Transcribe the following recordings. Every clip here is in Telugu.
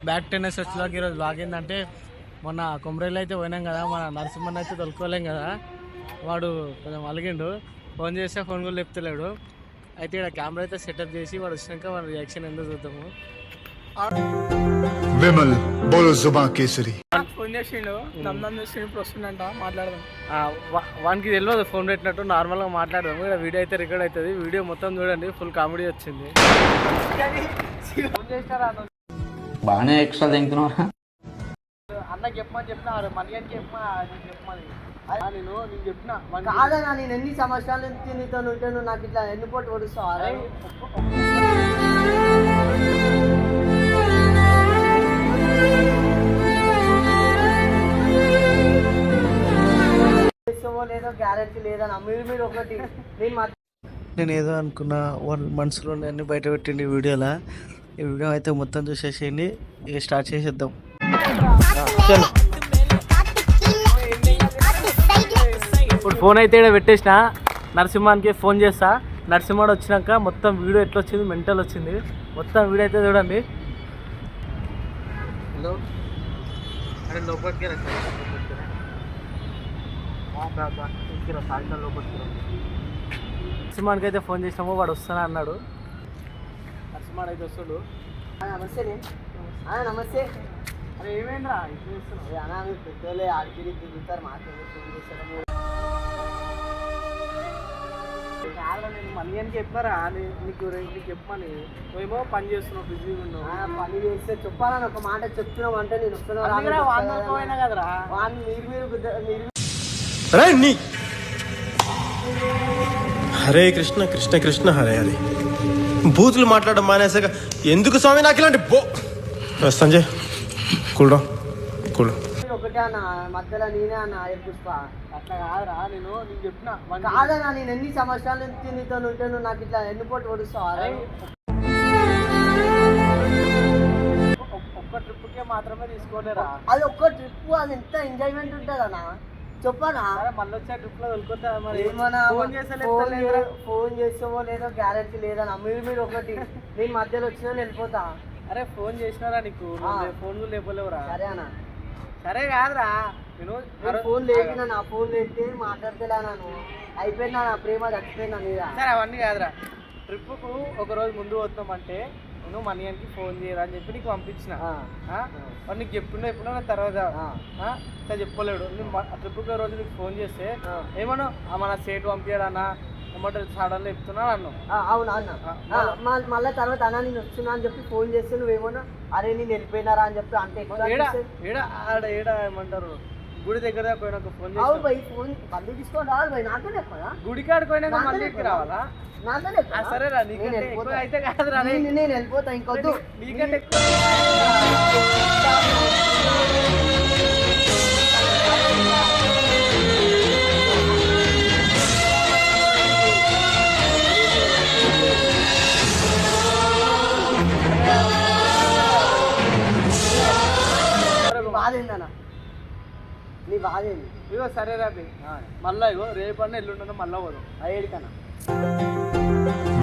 బ్యాక్ టెన్నిస్ వచ్చేలాగా ఈరోజు బ్లాగ్ ఏంటంటే మొన్న కొమరేళ్ళు అయితే పోయినాం కదా, మన నరసింహన్ అయితే తొలుకోలేం కదా, వాడు కొంచెం అలిగిండు. ఫోన్ చేస్తే ఫోన్ కూడా లేపుతలేడు. అయితే ఇక్కడ కెమెరా అయితే సెటప్ చేసి వాడు వచ్చినాక మన రియాక్షన్ ఎందుకు చూద్దాము. విమల్ బోలో జుబాన్ కేసరి ఫోన్ చేసిండు, నమ్మదం చేసిండు, ఇప్పుడు వస్తుందంట, మాట్లాడదాం. వానికి తెలియదు ఫోన్ పెట్టినట్టు, నార్మల్గా మాట్లాడదాము. ఇక్కడ వీడియో అయితే రికార్డ్ అవుతుంది. వీడియో మొత్తం చూడండి, ఫుల్ కామెడీ వచ్చింది. ఫోన్ చేసినారా బాగానే ఎక్స్ట్రా తింటున్నారా అన్నకి చెప్పినా మనకి చెప్పమని నేను చెప్పిన కాదన్నా, నేను ఎన్ని సంవత్సరాల నుంచి నీతో ఉంటే నువ్వు నాకు ఇట్లా ఎన్ని పోటీ ఓడిస్తావు. లేదో గ్యారెంటీ లేదన్నా, మీరు ఒకటి నేను ఏదో అనుకున్నా, వాళ్ళ మనసులో అన్ని బయట పెట్టండి వీడియోలా. ఈ వీడియో అయితే మొత్తం చూసేసేయండి, స్టార్ట్ చేసేద్దాం. ఇప్పుడు ఫోన్ అయితే ఇక్కడ పెట్టేసిన, నరసింహానికి ఫోన్ చేస్తా. నరసింహాడు వచ్చినాక మొత్తం వీడియో ఎట్లా వచ్చింది, మెంటల్ వచ్చింది. మొత్తం వీడియో అయితే చూడండి. హలో అరే లోపలికి నరసింహానికి అయితే ఫోన్ చేసినాము, వాడు వస్తానా అన్నాడు. నరసింహాడు అయితే వస్తాడు. నమస్తే నమస్తే. అరే ఏమైందిరా ఇది చేస్తున్నావు? అన్నా మీరు పెద్దోళ్ళే ఆడికి తిరుగుతారు, మాట్లాడి ఫోన్ చేస్తాము. నేను మనీ అని చెప్పారా నీకు చెప్పమని, నువ్వేమో పని చేస్తున్నావు, బిజీగా ఉన్నావు. పని చేస్తే చెప్పాలని ఒక మాట చెప్తున్నావు అంటే నేను వస్తున్నావు కదరా. మీరు హరే కృష్ణ కృష్ణ కృష్ణ హరే హరే. బూతులు మాట్లాడడం మానేసాక ఎందుకు స్వామి నాకు ఇలాంటి సంజయ్ కూల్ ఒకటే అన్న, మధ్యలో నేనే అన్న పుష్ప. అట్లా కాదురా, నేను చెప్పిన కాదన్నా, నేను ఎన్ని సంవత్సరాల నుంచి నీతో ఉంటే నువ్వు నాకు ఇట్లా ఎన్ని పోటీ ఓడిస్తావు. ఒక్క ట్రిప్కే మాత్రమే తీసుకోలేరా? అది ఒక్క ట్రిప్, అది ఎంత ఎంజాయ్మెంట్ ఉంటుంది అన్న, చెప్పనా? మళ్ళీ వచ్చే ట్రిప్ లో వెళ్ళిపోతా మరి. ఫోన్ చేస్తావో లేదో గ్యారెంటీ లేదన్నా, మీరు ఒకటి నేను మధ్యలో వచ్చినా వెళ్ళిపోతా. అరే ఫోన్ చేసినారా నీకు? ఫోన్ లేపలేవురా? సరే అన్న. సరే కాదురా, నేను ఫోన్ లేపినా, నా ఫోన్ లేపితే మాట్లాడతేలా నన్ను అయిపోయిందా, నా ప్రేమ చచ్చిపోయిందా మీద. సరే అవన్నీ కాదురా, ట్రిప్కు ఒక రోజు ముందు వస్తామంటే నేను మనీయానికి ఫోన్ చేయరా అని చెప్పి నీకు పంపించిన. వాడు నీకు చెప్పిండో ఎప్పుడో నా తర్వాత సరే చెప్పలేడు. నేను ట్రిప్కి రోజు నీకు ఫోన్ చేస్తే ఏమన్నా మన స్టేట్ పంపించాడన్నా ఏమంటారు సడన్లో చెప్తున్నాను అన్ను. అవునా అన్న, మళ్ళీ తర్వాత అన్న నేను వస్తున్నా అని చెప్పి ఫోన్ చేస్తే నువ్వేమన్నా అరే నేను వెళ్ళిపోయినారా అని చెప్పి అంటే ఏమంటారు గుడి దగ్గర పోయినాక ఫోన్ ఫోన్ మళ్ళీ తీసుకొని రావాలి భయ్, నాతోనే కదా. గుడి కాడికి పోయినాక మళ్ళీ రావాలా? నాతోనే సరేరా, అయితే కాదురా, నేను వెళ్ళిపోతా ఇంకొద్దు. నీకంటే బాధ ఏందన్నా, నీ బాధ ఏంది? ఇగో సరే రాబి, మళ్ళా ఇగో రేపన్నా ఎల్లుండన్నా మళ్ళా పోదాం. ఏడికన్నా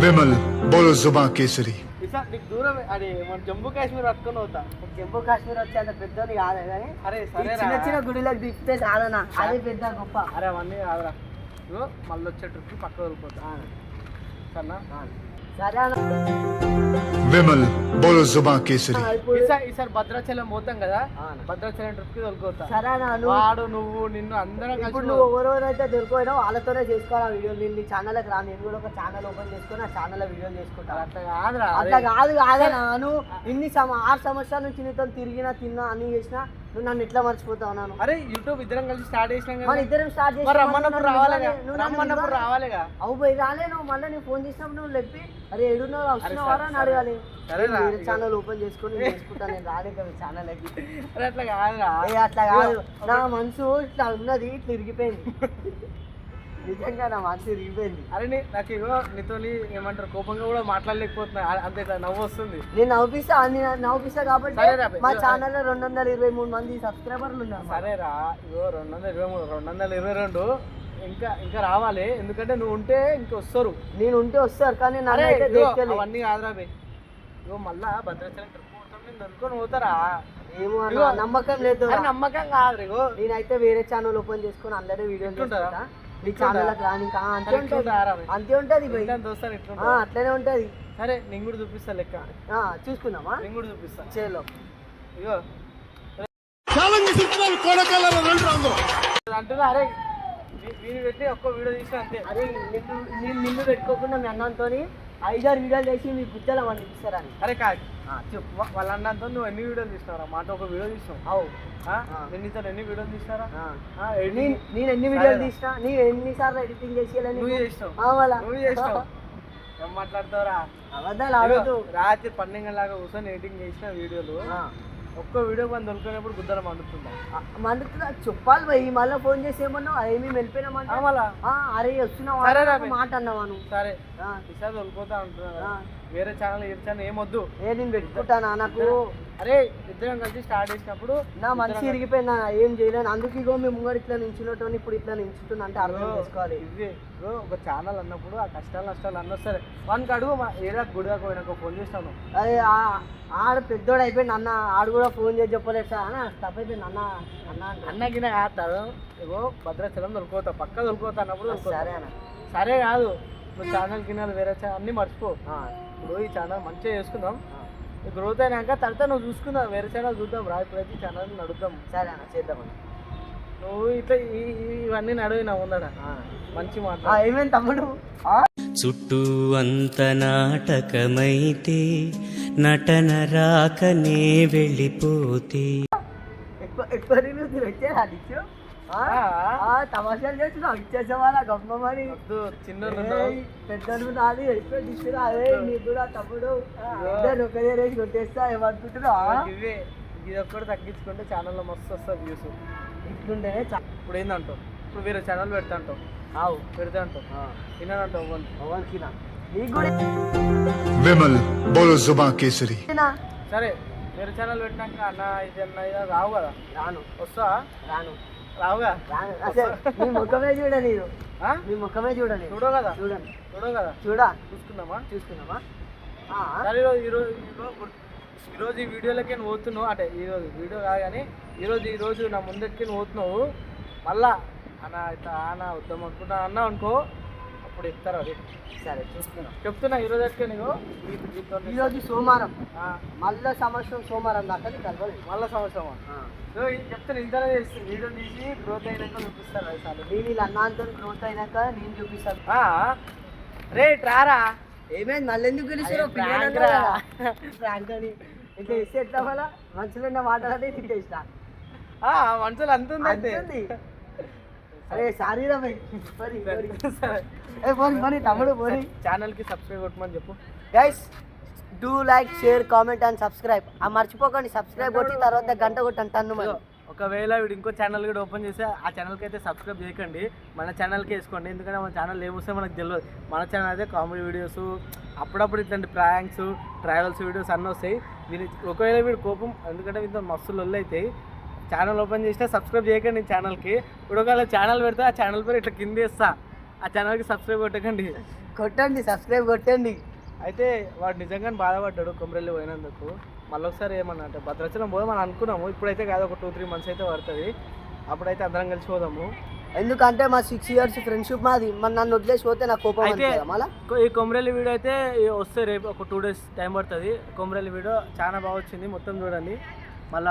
విమల్ బోలో జుబాన్ కేసరి ఈసారి నీకు దూరం అది మన జమ్మూ కాశ్మీర్ పట్టుకొని పోతా. జమ్మూ కాశ్మీర్ వచ్చి అంత పెద్దది కాదు కానీ, అరే సరే చిన్న చిన్న గుడిలోకి దిప్తే కాదన్నా, అదే పెద్ద గొప్ప. అరే అవన్నీ కాదురా, ఇగో మళ్ళీ వచ్చే ట్రిప్కి పక్క వెళ్ళిపోతా సరేనా? సరే అన్న. విమల్ బోలో జుబాన్ కేసరి ఈసారి భద్రాచలం పోతాం కదా, భద్రాచలం ట్రిప్ కి దొరుకుతా. సరే అన్న, వాడు నువ్వు నిన్ను అందరం ఇప్పుడు నువ్వు ఎవరెవరైతే దొరికిపోయినా వాళ్ళతోనే చేసుకోవాలి ఆ వీడియో. నేను నీ ఛానల్కి రా, నేను కూడా ఒక ఛానల్ ఓపెన్ చేసుకొని ఆ ఛానల్లో వీడియోలు చేసుకుంటాను. అట్లా కాదురా, అట్లా కాదన్నా, నువ్వు ఇన్ని 6 సంవత్సరాల నుంచి నీతో తిరిగినా తిన్నా అన్ని చేసినా నువ్వు నన్ను ఎట్లా మర్చిపోతావు? నాను అరే యూట్యూబ్ ఇద్దరం కలిసి స్టార్ట్ చేసినాం కదా, ఇద్దరం స్టార్ట్ చేసి రావాలిగా. అవు పోయి రాలే, నువ్వు మళ్ళీ నేను ఫోన్ చేసినప్పుడు నువ్వు చెప్పి అరే ఎడున్నావు వస్తున్నావారా అని అడగాలి. ఛానల్ ఓపెన్ చేసుకొని చేసుకుంటాను, నేను రాలే కదా ఛానల్. అట్లా కాదురా, అట్లా కాదు, నా మనసు ఇట్లా ఉన్నది, ఇట్లా ఇరిగిపోయింది. నిజంగా నా మనసు ఇరిగిపోయింది. అరే నాకు ఇగో నీతో ఏమంటారు కోపంగా కూడా మాట్లాడలేకపోతున్నా, అంతే నవ్వు వస్తుంది. నేను నవ్విస్తా కాబట్టి మా ఛానల్ లో 223 మంది సబ్స్క్రైబర్లు ఉన్నారు. సరేరా, ఇగో 223 222 ఇంకా రావాలి, ఎందుకంటే నువ్వు ఉంటే ఇంకా వస్తారు. నేను ఉంటే వస్తారు కానీ అవన్నీ కాదురా బే. ఇగో మళ్ళా భద్రాచలం ట్రిప్ పోతాం, నేను దొరుకుని పోతారా? ఏమో అన్న, ఇగో. నమ్మకం లేదు అది నమ్మకం కాదు ఇగో. నేనైతే వేరే ఛానల్ ఓపెన్ చేసుకొని అందరూ వీడియోలు ఎట్లుంటుందా? చేసుకుంటా నీ ఛానల్కి రాని అంతే సరే, ఉంటుంది ఎట్లుంటారా మరి? అంతే ఉంటుంది భయ్. ఇట్లా దోస్తాను ఆ, ఎట్లుంటా? అట్లనే ఉంటుంది సరే నేను కూడా చూపిస్తా లెక్క. చూసుకుందామా నేను కూడా చూపిస్తా. చేలో ఇగో అంటున్నా అరే వీడియో పెట్టి ఒక్క వీడియో తీసిన అంతే. అరే నిన్ను పెట్టుకోకుండా మీ అన్నంతో 5-6 వీడియోలు చేసి మీ గుజ్జల వాడిని ఇస్తారని అరే కాదు చెప్పు వాళ్ళ అన్నంతో నువ్వు ఎన్ని వీడియోలు తీసినారా? మాట ఒక వీడియో తీసినావు. అవు నేను నీతో ఎన్ని వీడియోలు తీసినారా? నేను ఎన్ని వీడియోలు తీసినా నీ ఎన్నిసార్లు ఎడిటింగ్ చేసి నువ్వు చేసినావు. నువ్వు చేసినావు. ఏం మాట్లాడతావురా? అబద్ధాలు ఆడదు రాత్రి 12 గంటలాగా కూర్చొని ఎడిటింగ్ చేసిన వీడియోలు ఒక్క వీడియో మనం దొరికినప్పుడు గుద్దరం అందుతుందా? మందుతున్నా చెప్పాలి భయ్. మళ్ళీ ఫోన్ చేసి ఏమన్నావు అరే మేము వెళ్ళిపోయినామంటే మళ్ళా అరే వస్తున్నావా సరే రా మాట అన్నావా నువ్వు సరే ఈసారి దొరికిపోతా అంటున్నా. వేరే ఛానల్ ఏ ఛానల్ ఏమొద్దు. నేను పెట్టుకుంటానా నాకు అరే ఇద్దరం కలిసి స్టార్ట్ చేసినప్పుడు నా మనసు ఇరిగిపోయిందా ఏం చేయలేను. అందుకు ఇగో మేము ముంగడు ఇట్లా నించున్నట్టు ఇప్పుడు ఇట్లా నించుతున్నా అంటే అర్థం చేసుకోవాలి. ఇది ఒక ఛానల్ అన్నప్పుడు ఆ కష్టాలు నష్టాలు అన్న సరే వానికి అడుగు ఏదో గుడిగా పోయినాక ఫోన్ చేస్తాను. అదే ఆడ పెద్దోడు అయిపోయింది అన్న ఆడు కూడా ఫోన్ చేసి చెప్పలేదు సార్ అన్న తప్పైపోయింది అన్న అన్న అన్నగిన కాదు ఇగో భద్రాచలం దొరికిపోతా పక్క దొరికిపోతా అన్నప్పుడు సరే అన్న సరే కాదు నువ్వు ఛానల్ గిన్నెలు వేరే ఛానల్ అన్నీ మర్చిపో. ఇప్పుడు ఈ ఛానల్ మంచిగా చేసుకుందాం. గ్రోత్ అయినాక తర్వాత నువ్వు చూసుకుందాం వేరే ఛానల్ చూద్దాం రా. ఇప్పుడైతే ఈ ఛానల్ నడుద్దాం. సరే అన్న చేద్దామన్న. నువ్వు ఇట్లా ఇవన్నీ నడువు నా ఉందడా మంచి మాట. ఏమేమి తమ్ముడు చుట్టూ అంత నాటకమైతే నటన రాకనే వెళ్ళిపోతే ఎక్కువ రివ్యూస్ వచ్చారా నీకు తమాషాలు చేస్తున్నావు ఇచ్చేసేవాళ్ళ గొప్ప మరి చిన్న పెద్దలు నాది ఎక్కువ తీసుకురా అదే నీకు కూడా తమ్ముడు ఇద్దరు ఒకదే రేసి కొట్టేస్తా ఏమనుకుంటున్నావు ఇవే ఇది ఒక్కటి తగ్గించుకుంటే ఛానల్లో మస్తు వస్తుంది వ్యూస్. ఇట్లుంటేనే ఇప్పుడు ఏందంటావు? ఇప్పుడు వేరే ఛానల్ పెడతా అంటావు. ఆవు పెడతా అంటావు విన్నానంటావు పవన్కినా నీకు కూడా विमल बोलो जुबां केसरी సరే వేరే ఛానల్ పెట్టినాక అన్న ఇది అన్న ఇది రావు కదా. రాను వస్తా రాను రావుగా రాను అసలు మీ ముఖమే చూడ నేను మీ ముఖమే చూడని చూడవు కదా చూడండి చూడవు కదా చూడా చూసుకుందామా? చూసుకున్నామా సరే ఈరోజు ఈ వీడియోలకి నువ్వు పోతున్నావు అంటే ఈరోజు వీడియో కాదు కానీ ఈరోజు నా ముందరికి నువ్వు పోతున్నావు. మళ్ళా అన్న ఇట్లా అన్న వద్దాం అనుకుంటా అన్నా అనుకో అప్పుడు చెప్తారు అది. సరే చూసుకున్నాం చెప్తున్నా ఈరోజు ఎట్టుకే నీకు ఈరోజు సోమవారం మళ్ళా సంవత్సరం సోమవారం దాకా కలవలేదు మళ్ళా సంవత్సరమా చెప్తాను ఇంతనే చేస్తాను వీడియో తీసి గ్రోత్ అయినాక చూపిస్తాను అది సార్. నేను వీళ్ళ అన్నాంతో గ్రోత్ అయినాక నేను చూపిస్తాను. రే రారా ఏమైంది మళ్ళీ ఎందుకు పిలిచారు ఫ్రాంక్ అని ఇంకా ఇస్తే ఎట్లా వల్ల మనుషులు ఉన్న మాటలనే తిట్టేసిన మనుషులు అంత ఉంది. అరే సారీ రా మరి తమ్ముడు పోనీ ఛానల్కి సబ్స్క్రైబ్ కొట్టమని చెప్పు. Guys do like share comment and subscribe మర్చిపోకండి సబ్స్క్రైబ్ కొట్టి తర్వాత గంట కొట్టి అంటాను మరి. ఒకవేళ వీడు ఇంకో ఛానల్ కూడా ఓపెన్ చేస్తే ఆ ఛానల్కి అయితే సబ్స్క్రైబ్ చేయకండి మన ఛానల్కి వేసుకోండి. ఎందుకంటే మన ఛానల్ ఏమొస్తే మనకు తెలియదు. మన ఛానల్ అయితే కామెడీ వీడియోస్ అప్పుడప్పుడు ఇట్లాంటి ప్రాంక్స్ ట్రావెల్స్ వీడియోస్ అన్నీ వస్తాయి. దీని ఒకవేళ వీడు కోపం ఎందుకంటే వీటితో మస్తు లొల్లు అవుతాయి. ఛానల్ ఓపెన్ చేస్తే సబ్స్క్రైబ్ చేయకండి ఛానల్కి. ఇప్పుడు ఒకవేళ ఛానల్ పెడితే ఆ ఛానల్ పేరు ఇట్లా కింద వేస్తా ఆ ఛానల్కి సబ్స్క్రైబ్ కొట్టకండి సబ్స్క్రైబ్ కొట్టండి. అయితే వాడు నిజంగానే బాధపడ్డాడు కొమరెల్లి పోయినందుకు. మళ్ళీ ఒకసారి ఏమన్నా అంటే భద్రాచలం పోదామని అనుకున్నాము. ఇప్పుడైతే కాదు ఒక 2-3 months అయితే పడుతుంది. అప్పుడైతే అందరం కలిసి పోదాము. ఎందుకంటే మా 6 years ఫ్రెండ్షిప్ మాది మరి నన్ను వదిలేసి పోతే నాకు కోపం అయితే మళ్ళీ ఈ కొమరెల్లి వీడియో అయితే వస్తే రేపు ఒక 2 days టైం పడుతుంది. కొమరెల్లి వీడియో చాలా బాగా వచ్చింది మొత్తం చూడండి. మళ్ళీ